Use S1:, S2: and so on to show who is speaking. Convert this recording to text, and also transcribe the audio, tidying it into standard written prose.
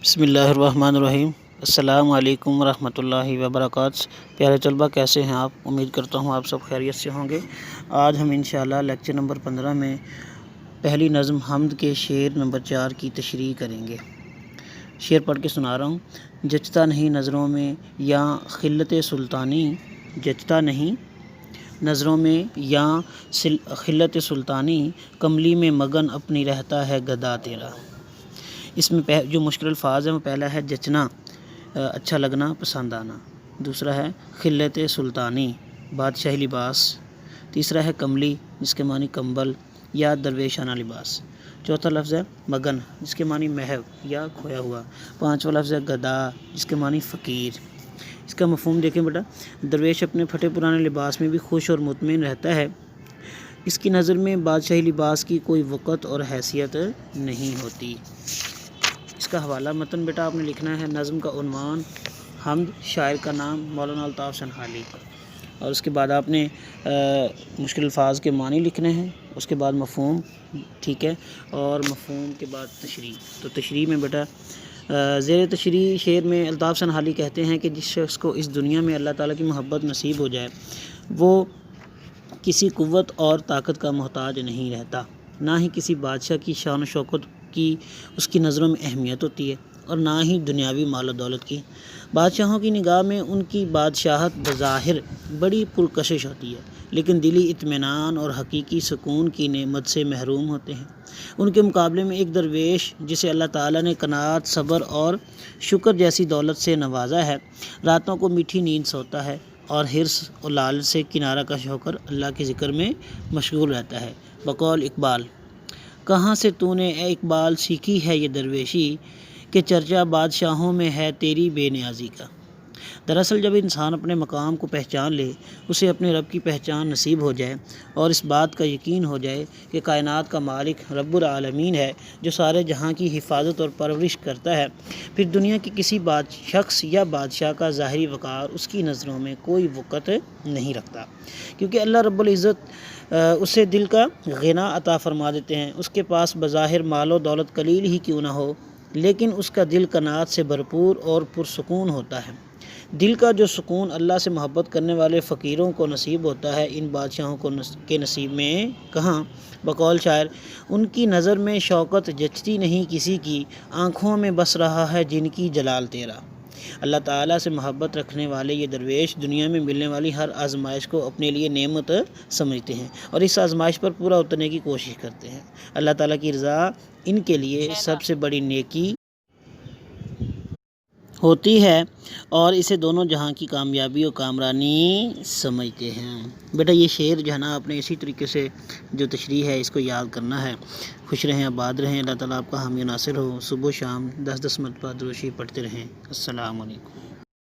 S1: بسم اللہ الرحمن الرحیم۔ السلام علیکم ورحمۃ اللہ وبرکاتہ۔ پیارے طلبہ، کیسے ہیں آپ؟ امید کرتا ہوں آپ سب خیریت سے ہوں گے۔ آج ہم انشاءاللہ لیکچر نمبر 15 میں پہلی نظم حمد کے شعر نمبر 4 کی تشریح کریں گے۔ شعر پڑھ کے سنا رہا ہوں۔ جچتا نہیں نظروں میں یا خلت سلطانی، جچتا نہیں نظروں میں یا خلت سلطانی، کملی میں مگن اپنی رہتا ہے گدا تیرا۔ اس میں جو مشکل الفاظ ہیں وہ پہلا ہے جچنا، اچھا لگنا، پسند آنا۔ دوسرا ہے خلت سلطانی، بادشاہی لباس۔ تیسرا ہے کملی، جس کے معنی کمبل یا درویشانہ لباس۔ چوتھا لفظ ہے مگن، جس کے معنی محو یا کھویا ہوا۔ پانچواں لفظ ہے گدا، جس کے معنی فقیر۔ اس کا مفہوم دیکھیں بیٹا، درویش اپنے پھٹے پرانے لباس میں بھی خوش اور مطمئن رہتا ہے۔ اس کی نظر میں بادشاہی لباس کی کوئی وقت اور حیثیت نہیں ہوتی۔ اس کا حوالہ متن بیٹا آپ نے لکھنا ہے۔ نظم کا عنوان حمد، شاعر کا نام مولانا الطاف سنہالی، اور اس کے بعد آپ نے مشکل الفاظ کے معنی لکھنے ہیں، اس کے بعد مفہوم، ٹھیک ہے، اور مفہوم کے بعد تشریح۔ تو تشریح میں بیٹا زیر تشریح شعر میں الطاف سنہالی کہتے ہیں کہ جس شخص کو اس دنیا میں اللہ تعالیٰ کی محبت نصیب ہو جائے وہ کسی قوت اور طاقت کا محتاج نہیں رہتا، نہ ہی کسی بادشاہ کی شان و شوکت کی اس کی نظروں میں اہمیت ہوتی ہے، اور نہ ہی دنیاوی مال و دولت کی۔ بادشاہوں کی نگاہ میں ان کی بادشاہت بظاہر بڑی پرکشش ہوتی ہے، لیکن دلی اطمینان اور حقیقی سکون کی نعمت سے محروم ہوتے ہیں۔ ان کے مقابلے میں ایک درویش جسے اللہ تعالیٰ نے قناعت، صبر اور شکر جیسی دولت سے نوازا ہے، راتوں کو میٹھی نیند سوتا ہے اور حرص اور لالچ سے کنارہ کش ہو کر اللہ کے ذکر میں مشغول رہتا ہے۔ بقول اقبال، کہاں سے تو نے اے اقبال سیکھی ہے یہ درویشی، کہ چرچا بادشاہوں میں ہے تیری بے نیازی کا۔ دراصل جب انسان اپنے مقام کو پہچان لے، اسے اپنے رب کی پہچان نصیب ہو جائے اور اس بات کا یقین ہو جائے کہ کائنات کا مالک رب العالمین ہے جو سارے جہاں کی حفاظت اور پرورش کرتا ہے، پھر دنیا کے کسی شخص یا بادشاہ کا ظاہری وقار اس کی نظروں میں کوئی وقت نہیں رکھتا، کیونکہ اللہ رب العزت اسے دل کا غنا عطا فرما دیتے ہیں۔ اس کے پاس بظاہر مال و دولت قلیل ہی کیوں نہ ہو، لیکن اس کا دل قناعت سے بھرپور اور پرسکون ہوتا ہے۔ دل کا جو سکون اللہ سے محبت کرنے والے فقیروں کو نصیب ہوتا ہے، ان بادشاہوں کے نصیب میں کہاں؟ بقول شاعر، ان کی نظر میں شوکت جچتی نہیں کسی کی، آنکھوں میں بس رہا ہے جن کی جلال تیرا۔ اللہ تعالیٰ سے محبت رکھنے والے یہ درویش دنیا میں ملنے والی ہر آزمائش کو اپنے لیے نعمت سمجھتے ہیں اور اس آزمائش پر پورا اترنے کی کوشش کرتے ہیں۔ اللہ تعالیٰ کی رضا ان کے لیے سب سے بڑی نیکی ہوتی ہے اور اسے دونوں جہاں کی کامیابی اور کامرانی سمجھتے ہیں۔ بیٹا یہ شعر جو ہے نا، آپ نے اسی طریقے سے جو تشریح ہے اس کو یاد کرنا ہے۔ خوش رہیں، آباد رہیں، اللہ تعالیٰ آپ کا حامی و ناصر ہو۔ صبح و شام 10 مرتبہ درود شریف پڑھتے رہیں۔ السلام علیکم۔